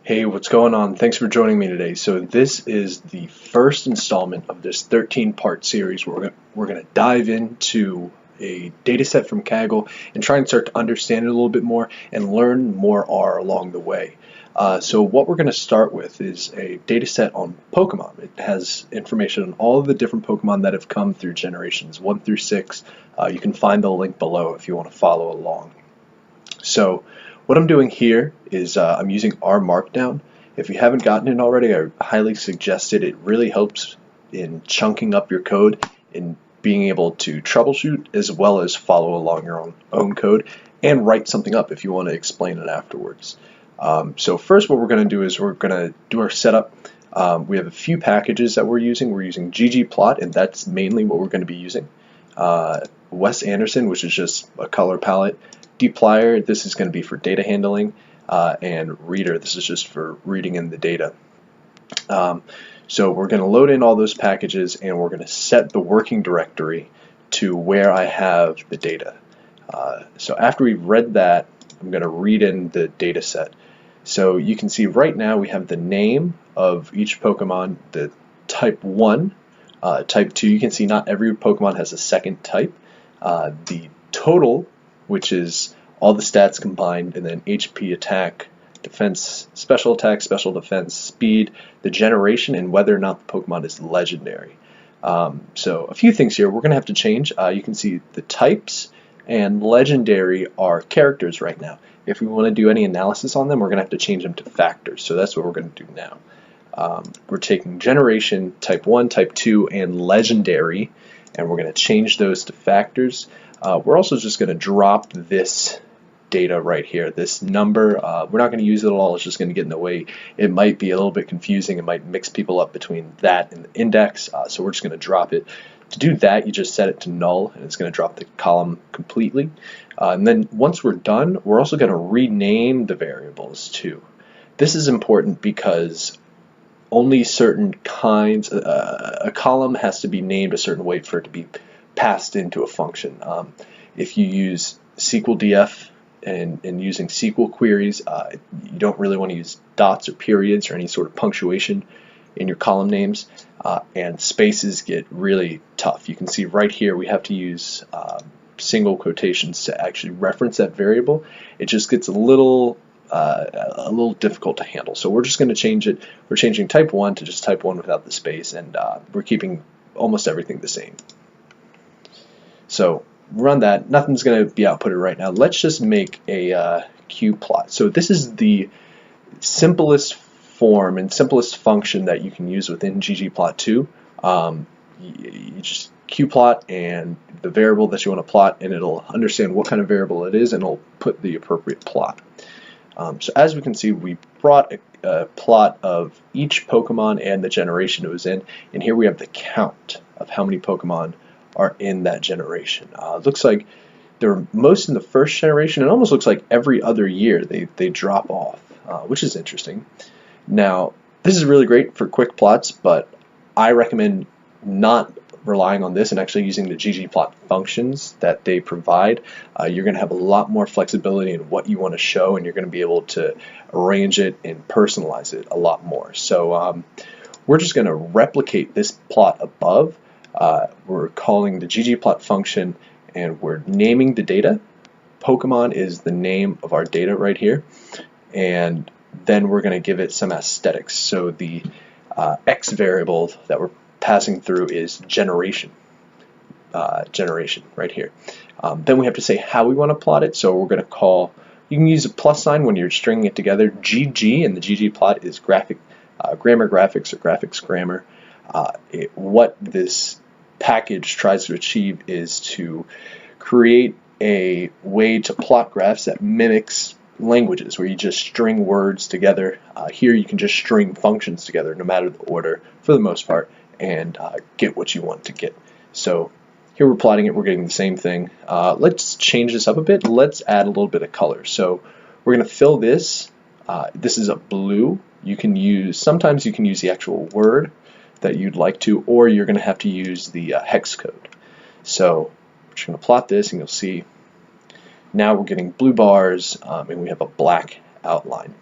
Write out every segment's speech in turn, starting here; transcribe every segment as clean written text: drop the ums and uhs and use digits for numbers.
Hey, what's going on? Thanks for joining me today. So this is the first installment of this 13-part series where we're going to dive into a data set from Kaggle and try and start to understand it a little bit more and learn more R along the way. So what we're going to start with is a data set on Pokemon. It has information on all of the different Pokemon that have come through generations 1 through 6. You can find the link below if you want to follow along. So what I'm doing here is I'm using R Markdown. If you haven't gotten it already, I highly suggest it. It really helps in chunking up your code, in being able to troubleshoot as well as follow along your own code and write something up if you want to explain it afterwards. So first what we're going to do is we're going to do our setup. We have a few packages that we're using. We're using ggplot, and that's mainly what we're going to be using. Wes Anderson, which is just a color palette. dplyr, this is going to be for data handling, and reader, this is just for reading in the data. So we're going to load in all those packages and we're going to set the working directory to where I have the data. So after we've read that, I'm going to read in the data set. So you can see right now we have the name of each Pokemon, the type 1, type 2. You can see not every Pokemon has a second type. The total, which is all the stats combined, and then HP, attack, defense, special attack, special defense, speed, the generation, and whether or not the Pokemon is legendary. So a few things here we're going to have to change. You can see the types and legendary are characters right now. If we want to do any analysis on them, we're going to have to change them to factors. So that's what we're going to do now. We're taking generation, type 1, type 2, and legendary, and we're going to change those to factors. We're also just going to drop this data right here, this number. We're not going to use it at all. It's just going to get in the way. It might be a little bit confusing. It might mix people up between that and the index, so we're just going to drop it. To do that, you just set it to null, and it's going to drop the column completely. And then once we're done, we're also going to rename the variables too. This is important because only certain kinds, a column has to be named a certain way for it to be passed into a function. If you use SQLDF and using SQL queries, you don't really want to use dots or periods or any sort of punctuation in your column names, and spaces get really tough. You can see right here we have to use single quotations to actually reference that variable. It just gets a little difficult to handle. So we're just going to change it. We're changing type 1 to just type 1 without the space, and we're keeping almost everything the same. So run that. Nothing's going to be outputted right now. Let's just make a ggplot. So this is the simplest form and simplest function that you can use within ggplot2. You just ggplot and the variable that you want to plot, and it'll understand what kind of variable it is, and it'll put the appropriate plot. So as we can see, we brought a plot of each Pokemon and the generation it was in, and here we have the count of how many Pokemon are in that generation. It looks like they're most in the first generation. It almost looks like every other year they drop off, which is interesting. Now, this is really great for quick plots, but I recommend not relying on this and actually using the ggplot functions that they provide. You're going to have a lot more flexibility in what you want to show, and you're going to be able to arrange it and personalize it a lot more. So we're just going to replicate this plot above. We're calling the ggplot function, and we're naming the data. Pokemon is the name of our data right here, and then we're going to give it some aesthetics. So the X variable that we're passing through is generation. Generation right here. Then we have to say how we want to plot it. So we're going to call, you can use a plus sign when you're stringing it together. GG, and the ggplot is grammar graphics or graphics grammar. What this package tries to achieve is to create a way to plot graphs that mimics languages, where you just string words together. Here you can just string functions together no matter the order for the most part, and get what you want to get. So here we're plotting it, we're getting the same thing. Let's change this up a bit. Let's add a little bit of color. So we're going to fill this. This is a blue. You can use, sometimes you can use the actual word that you'd like to, or you're going to have to use the hex code. So we're just going to plot this, and you'll see now we're getting blue bars, and we have a black outline.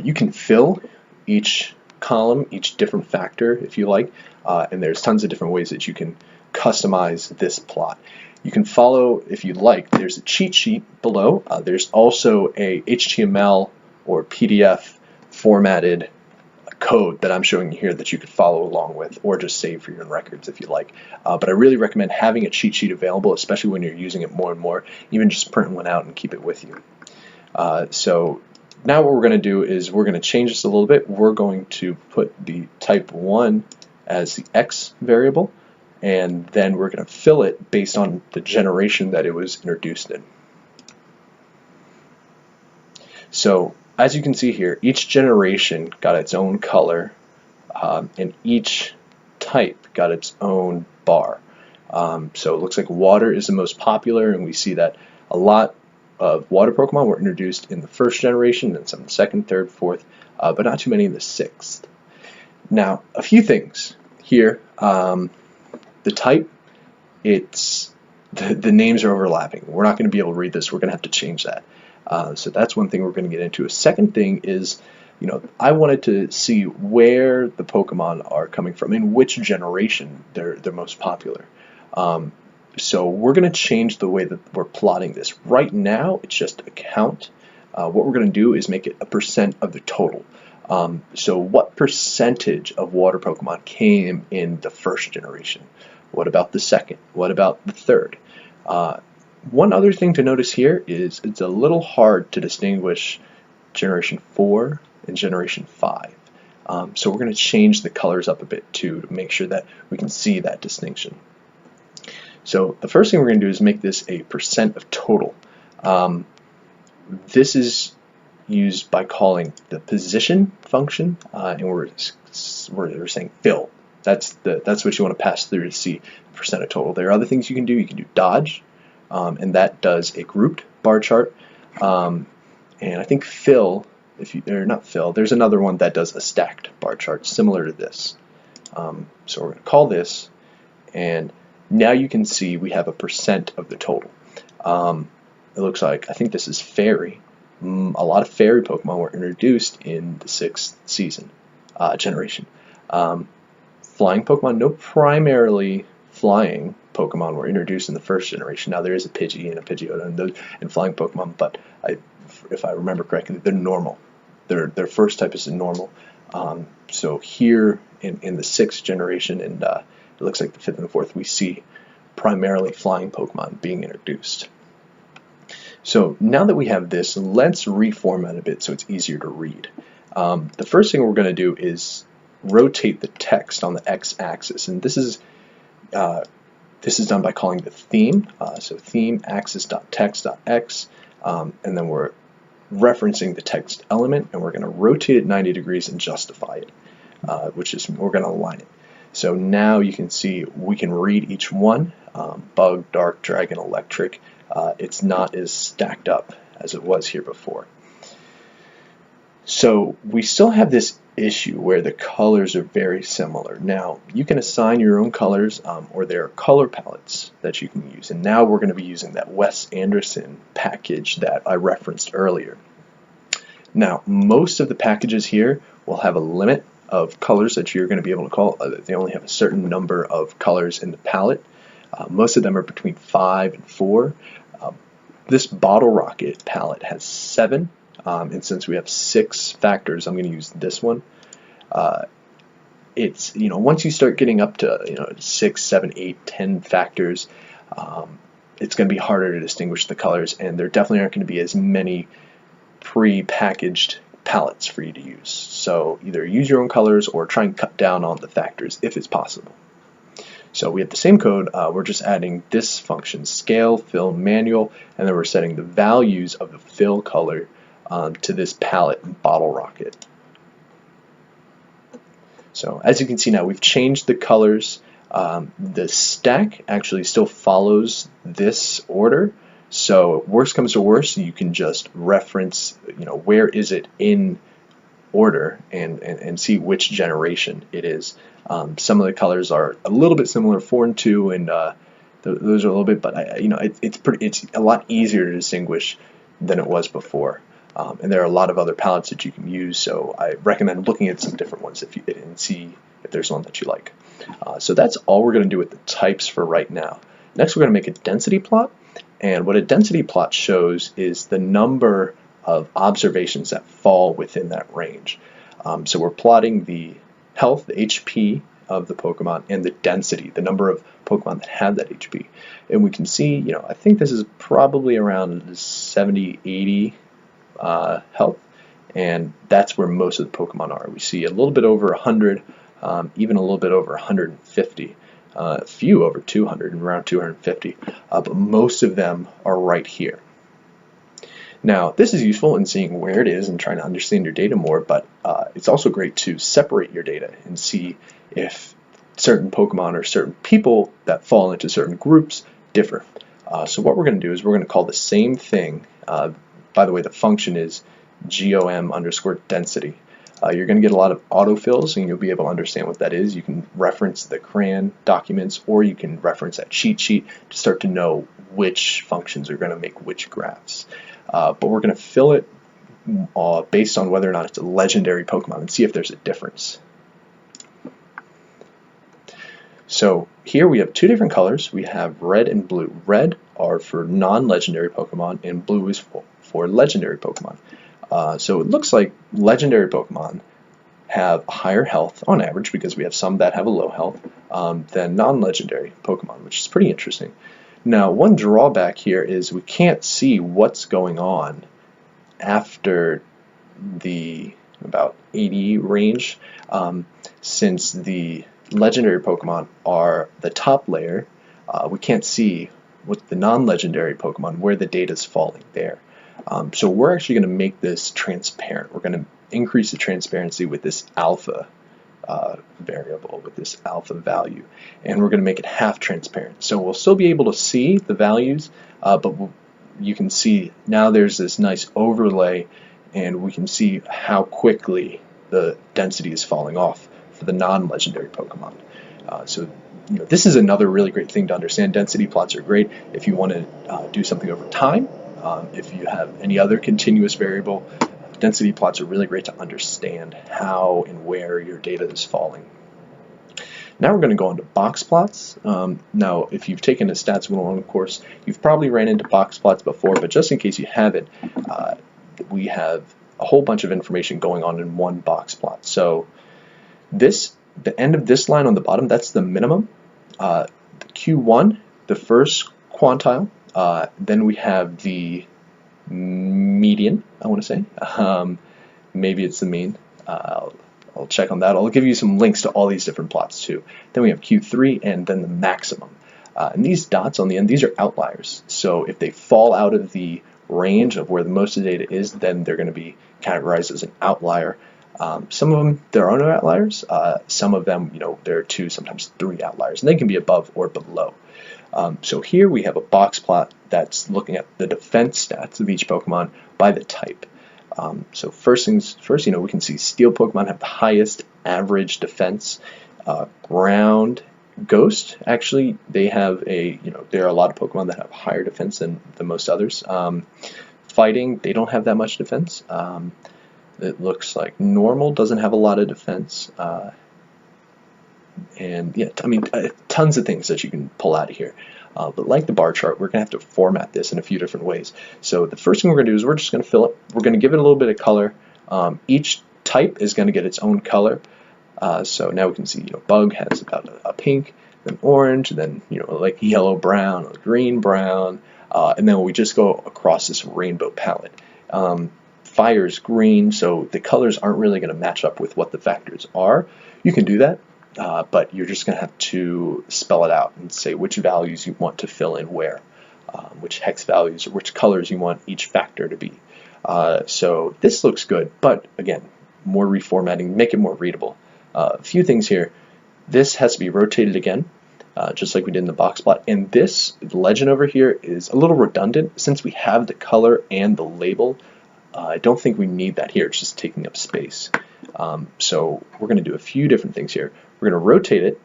You can fill each column, each different factor if you like, and there's tons of different ways that you can customize this plot. You can follow, if you like, there's a cheat sheet below. There's also a HTML or PDF formatted code that I'm showing you here that you could follow along with, or just save for your own records if you like. But I really recommend having a cheat sheet available, especially when you're using it more and more. Even just print one out and keep it with you. So now what we're going to do is we're going to change this a little bit. We're going to put the type 1 as the X variable, and then we're going to fill it based on the generation that it was introduced in. So as you can see here, each generation got its own color, and each type got its own bar. So it looks like water is the most popular, and we see that a lot of water Pokemon were introduced in the first generation, and some in the second, third, fourth, but not too many in the sixth. Now, a few things here. The type, the names are overlapping. We're not going to be able to read this. We're going to have to change that. So that's one thing we're going to get into. A second thing is, I wanted to see where the Pokemon are coming from, in which generation they're most popular. So we're going to change the way that we're plotting this. Right now, it's just a count. What we're going to do is make it a % of the total. So what percentage of water Pokemon came in the first generation? What about the second? What about the third? One other thing to notice here is it's a little hard to distinguish Generation 4 and Generation 5. So we're going to change the colors up a bit too to make sure that we can see that distinction. So the first thing we're going to do is make this a % of total. This is used by calling the position function, and we're saying fill. That's what you want to pass through to see % of total. There are other things you can do. You can do dodge, and that does a grouped bar chart. And I think fill, not fill, there's another one that does a stacked bar chart similar to this. So we're going to call this, and now you can see we have a % of the total. It looks like, I think this is fairy. A lot of fairy Pokemon were introduced in the 6th generation. Flying Pokemon, no primarily flying Pokemon were introduced in the 1st generation. Now there is a Pidgey and a Pidgeotto and flying Pokemon, but if I remember correctly, they're normal. Their first type is a normal. So here in the 6th generation, and it looks like the 5th and the 4th, we see primarily flying Pokemon being introduced. So now that we have this, let's reformat a bit so it's easier to read. The first thing we're going to do is rotate the text on the x-axis, and this is done by calling the theme. So theme axis.text.x, and then we're referencing the text element, and we're going to rotate it 90 degrees and justify it, which is we're going to align it. So now you can see we can read each one. Bug, dark, dragon, electric. It's not as stacked up as it was here before. So we still have this issue where the colors are very similar. Now you can assign your own colors, or there are color palettes that you can use, and now we're going to be using that Wes Anderson package that I referenced earlier. Now most of the packages here will have a limit of colors that you're going to be able to call. They only have a certain number of colors in the palette. Most of them are between 5 and 4. This Bottle Rocket palette has 7, and since we have 6 factors, I'm going to use this one. It's, once you start getting up to 6, 7, 8, 10 factors, it's going to be harder to distinguish the colors, and there definitely aren't going to be as many pre-packaged palettes for you to use. So either use your own colors or try and cut down on the factors if it's possible. So we have the same code, we're just adding this function, scale, fill, manual, and then we're setting the values of the fill color to this palette in Bottle Rocket. So as you can see now, we've changed the colors. The stack actually still follows this order. So worst comes to worst, you can just reference, where is it in order and see which generation it is. Some of the colors are a little bit similar, 4 and 2, and those are a little bit, but it's a lot easier to distinguish than it was before. And there are a lot of other palettes that you can use, so I recommend looking at some different ones and see if there's one that you like. So that's all we're going to do with the types for right now. Next, we're going to make a density plot, and what a density plot shows is the number of observations that fall within that range. So we're plotting the health, the HP of the Pokemon, and the density, the number of Pokemon that have that HP. And we can see, I think this is probably around 70, 80 health, and that's where most of the Pokemon are. We see a little bit over 100, even a little bit over 150, a few over 200 and around 250, but most of them are right here. Now, this is useful in seeing where it is and trying to understand your data more, but it's also great to separate your data and see if certain Pokemon or certain people that fall into certain groups differ. So what we're going to do is we're going to call the same thing. By the way, the function is GOM_density. You're going to get a lot of autofills, and you'll be able to understand what that is. You can reference the CRAN documents, or you can reference that cheat sheet to start to know which functions are going to make which graphs. But we're going to fill it based on whether or not it's a legendary Pokemon and see if there's a difference. So here we have two different colors. We have red and blue. Red are for non-legendary Pokemon, and blue is for legendary Pokemon. So it looks like legendary Pokemon have higher health on average, because we have some that have a low health, than non-legendary Pokemon, which is pretty interesting. Now, one drawback here is we can't see what's going on after the about 80 range, since the legendary Pokemon are the top layer. We can't see with the non-legendary Pokemon where the data is falling there. So we're actually going to make this transparent. We're going to increase the transparency with this alpha variable, with this alpha value, and we're going to make it half transparent. So we'll still be able to see the values, but you can see now there's this nice overlay, and we can see how quickly the density is falling off for the non-legendary Pokemon. So this is another really great thing to understand. Density plots are great if you want to do something over time. If you have any other continuous variable, density plots are really great to understand how and where your data is falling. Now we're going to go into box plots. Now, if you've taken a Stats 101 course, you've probably ran into box plots before, but just in case you haven't, we have a whole bunch of information going on in one box plot. So the end of this line on the bottom, that's the minimum. The Q1, the first quantile. Then we have the median, I want to say. Maybe it's the mean. I'll check on that. I'll give you some links to all these different plots too. Then we have Q3 and then the maximum. And these dots on the end, these are outliers. So if they fall out of the range of where the most of the data is, then they're going to be categorized as an outlier. Some of them, there are no outliers. Some of them, there are 2, sometimes 3 outliers, and they can be above or below. So here we have a box plot that's looking at the defense stats of each Pokemon by the type. So first things first, we can see Steel Pokemon have the highest average defense. Ground, Ghost, actually, they have there are a lot of Pokemon that have higher defense than most others. Fighting, they don't have that much defense. It looks like Normal doesn't have a lot of defense. And yeah, tons of things that you can pull out of here. But like the bar chart, we're going to have to format this in a few different ways. So the first thing we're going to do is we're just going to fill it. We're going to give it a little bit of color. Each type is going to get its own color. So now we can see, Bug has about a pink, then orange, then like yellow brown or green brown, and then we just go across this rainbow palette. Fire's green, so the colors aren't really going to match up with what the vectors are. You can do that. But you're just going to have to spell it out and say which values you want to fill in where, which hex values or which colors you want each factor to be. So this looks good, but again, more reformatting, make it more readable. A few things here. This has to be rotated again, just like we did in the box plot. And this legend over here is a little redundant since we have the color and the label. I don't think we need that here. It's just taking up space. So we're going to do a few different things here. We're going to rotate it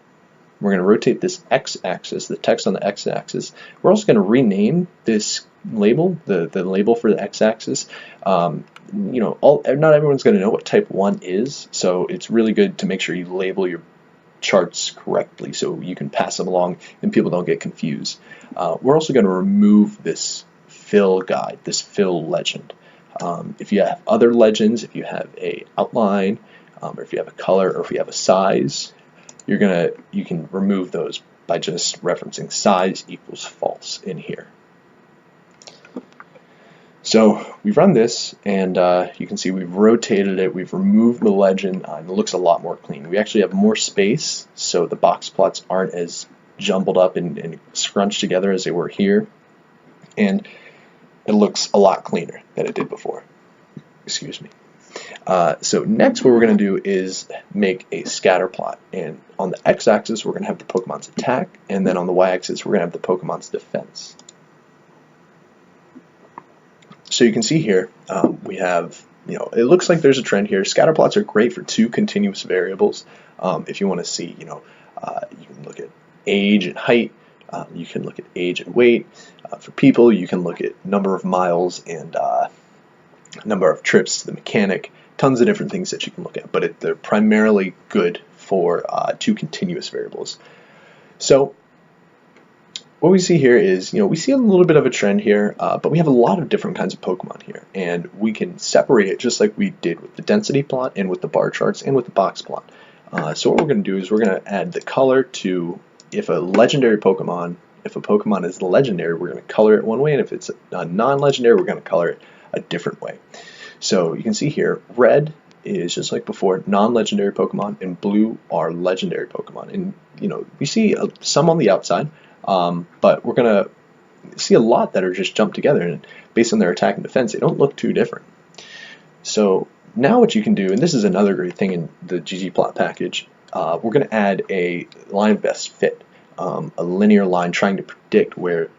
We're going to rotate this x-axis, the text on the x-axis. We're also going to rename this label, the label for the x-axis. You know, not everyone's going to know what type 1 is, so it's really good to make sure you label your charts correctly so you can pass them along and people don't get confused. We're also going to remove this fill guide, this fill legend. If you have other legends, if you have a outline, or if you have a color, or if you have a size, you can remove those by just referencing size equals false in here. So we run this, and you can see we've rotated it, we've removed the legend, and it looks a lot more clean. We actually have more space, so the box plots aren't as jumbled up and scrunched together as they were here, and it looks a lot cleaner than it did before. Excuse me. So next what we're going to do is make a scatter plot, and on the x-axis we're going to have the Pokemon's attack, and then on the y-axis we're going to have the Pokemon's defense. So you can see here we have, you know, it looks like there's a trend here. Scatter plots are great for 2 continuous variables. If you want to see, you know, you can look at age and height, you can look at age and weight. For people, you can look at number of miles and number of trips to the mechanic. Tons of different things that you can look at, but they're primarily good for 2 continuous variables. So what we see here is, you know, we see a little bit of a trend here, but we have a lot of different kinds of Pokemon here, and we can separate it just like we did with the density plot and with the bar charts and with the box plot. So what we're going to do is we're going to add the color to, if a Pokemon is legendary, we're going to color it one way, and if it's a non-legendary, we're going to color it a different way. So you can see here, red is just like before, non-legendary Pokemon, and blue are legendary Pokemon. And you know, we see some on the outside, but we're going to see a lot that are just jumped together, and based on their attack and defense, they don't look too different. So now what you can do, and this is another great thing in the ggplot package, we're going to add a line of best fit, a linear line trying to predict where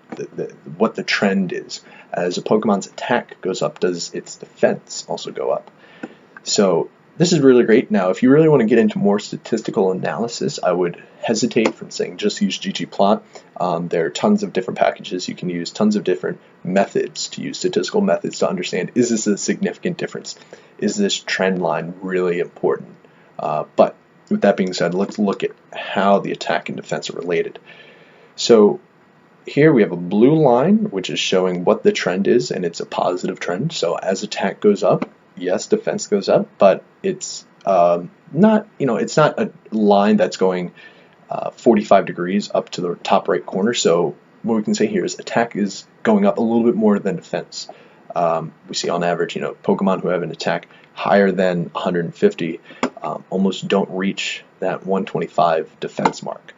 what the trend is. As a Pokemon's attack goes up, does its defense also go up? So this is really great. Now, if you really want to get into more statistical analysis, I would hesitate from saying just use ggplot. There are tons of different packages you can use, tons of different methods to use, statistical methods to understand, is this a significant difference? Is this trend line really important? But with that being said, let's look at how the attack and defense are related. So here we have a blue line, which is showing what the trend is, and it's a positive trend. So as attack goes up, yes, defense goes up, but it's not, you know, it's not a line that's going 45 degrees up to the top right corner. So what we can say here is attack is going up a little bit more than defense. We see on average, you know, Pokemon who have an attack higher than 150 almost don't reach that 125 defense mark.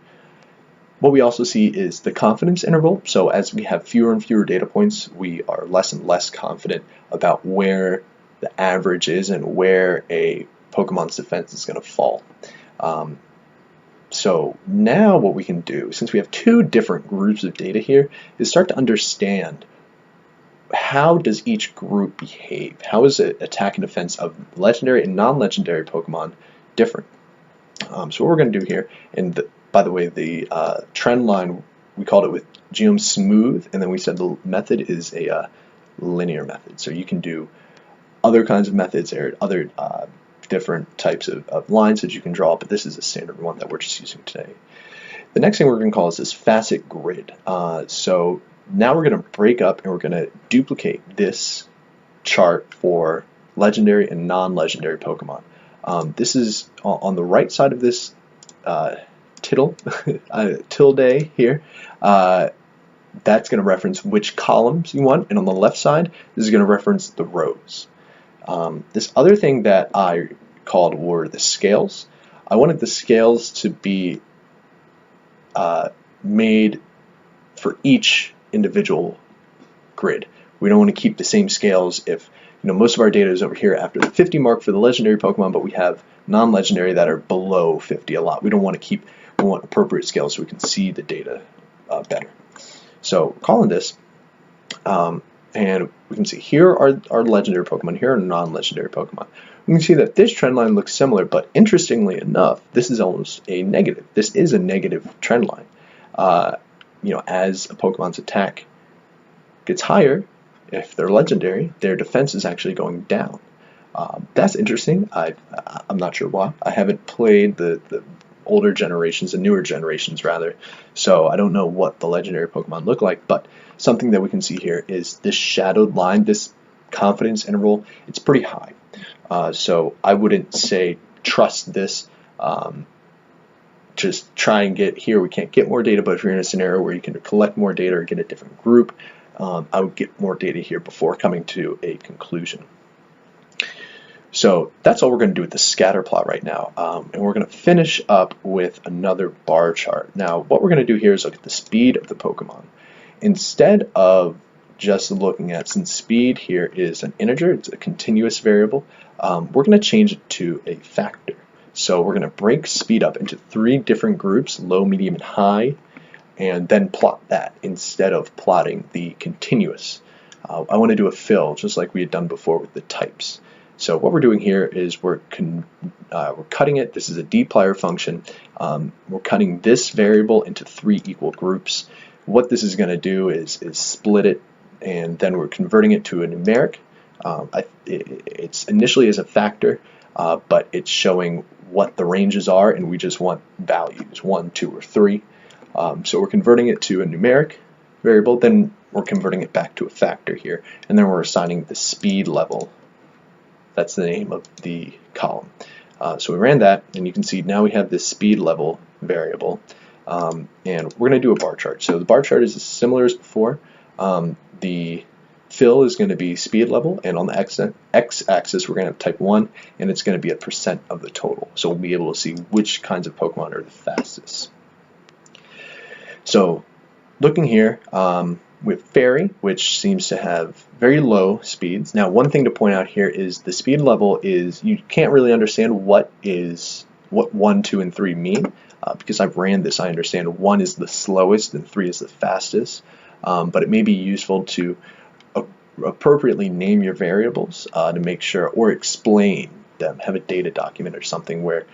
What we also see is the confidence interval. So as we have fewer and fewer data points, we are less and less confident about where the average is and where a Pokemon's defense is going to fall. So now what we can do, since we have 2 different groups of data here, is start to understand how does each group behave? How is the attack and defense of legendary and non-legendary Pokemon different? So what we're going to do here, and by the way, the trend line, we called it with Geom Smooth, and then we said the method is a linear method. So you can do other kinds of methods. There are other different types of lines that you can draw, but this is a standard one that we're just using today. The next thing we're going to call is this facet grid. So now we're going to break up and we're going to duplicate this chart for legendary and non-legendary Pokemon. This is on the right side of this tilde here. That's going to reference which columns you want, and on the left side, this is going to reference the rows. This other thing that I called were the scales. I wanted the scales to be made for each individual grid. We don't want to keep the same scales if, you know, most of our data is over here after the 50 mark for the legendary Pokemon, but we have non-legendary that are below 50 a lot. We don't want to keep, we want appropriate scales so we can see the data better. So calling this, And we can see here are legendary Pokemon, here are non-legendary Pokemon. We can see that this trend line looks similar, but interestingly enough, this is almost a negative. This is a negative trend line. As a Pokemon's attack gets higher, if they're legendary, their defense is actually going down. That's interesting. I'm not sure why. I haven't played the older generations, the newer generations rather, so I don't know what the legendary Pokemon look like, but something that we can see here is this shadowed line, this confidence interval, it's pretty high. So I wouldn't say trust this. Just try and get here. We can't get more data, but if you're in a scenario where you can collect more data or get a different group, I would get more data here before coming to a conclusion. So that's all we're going to do with the scatter plot right now, and we're going to finish up with another bar chart. Now what we're going to do here is look at the speed of the Pokemon. Instead of just looking at, since speed here is an integer, it's a continuous variable, we're going to change it to a factor. So we're going to break speed up into 3 different groups, low, medium, and high, and then plot that instead of plotting the continuous. I want to do a fill just like we had done before with the types. So what we're doing here is we're cutting it. This is a dplyr function. We're cutting this variable into 3 equal groups. What this is going to do is split it, and then we're converting it to a numeric. It's initially as a factor, but it's showing what the ranges are, and we just want values, 1, 2, or 3. So we're converting it to a numeric variable, then we're converting it back to a factor here, and then we're assigning the speed level. That's the name of the column. So we ran that, and you can see now we have this speed level variable, and we're going to do a bar chart. So the bar chart is as similar as before. The fill is going to be speed level, and on the x-axis we're going to have type 1, and it's going to be a % of the total. So we'll be able to see which kinds of Pokemon are the fastest. So looking here, with Fairy, which seems to have very low speeds. Now one thing to point out here is the speed level is, you can't really understand what 1, 2, and 3 mean. Because I've ran this, I understand 1 is the slowest and 3 is the fastest. But it may be useful to appropriately name your variables to make sure, or explain them, have a data document or something where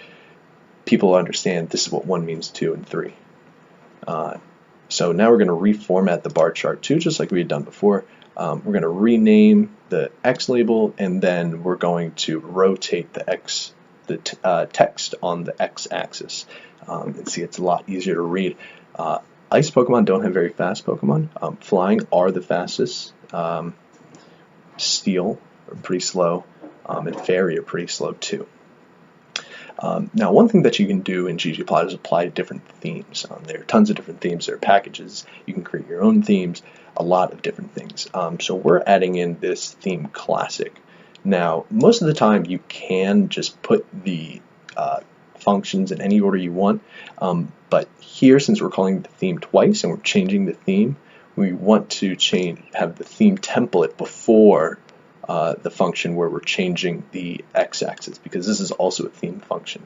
people understand this is what 1 means, 2, and 3. So now we're going to reformat the bar chart too, just like we had done before. We're going to rename the X label, and then we're going to rotate the text on the X-axis. And see, it's a lot easier to read. Ice Pokemon don't have very fast Pokemon. Flying are the fastest. Steel are pretty slow, and Fairy are pretty slow too. Now one thing that you can do in ggplot is apply different themes. There are tons of different themes. There are packages. You can create your own themes, a lot of different things. So we're adding in this theme classic. Now most of the time you can just put the functions in any order you want, but here, since we're calling the theme twice and we're changing the theme, we want to have the theme template before the function where we're changing the x-axis, because this is also a theme function.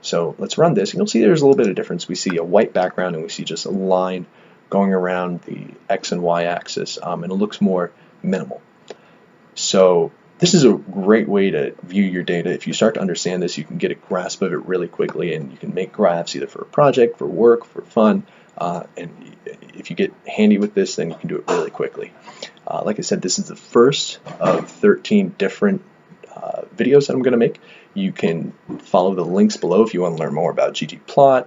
So let's run this, and you'll see there's a little bit of difference. We see a white background, and we see just a line going around the x and y axis, and it looks more minimal. So this is a great way to view your data. If you start to understand this, you can get a grasp of it really quickly, and you can make graphs either for a project, for work, for fun, and if you get handy with this, then you can do it really quickly. Like I said, this is the first of 13 different videos that I'm going to make. You can follow the links below if you want to learn more about ggplot,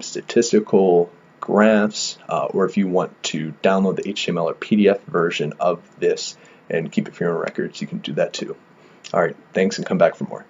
statistical graphs, or if you want to download the HTML or PDF version of this and keep it for your own records, you can do that too. Alright, thanks, and come back for more.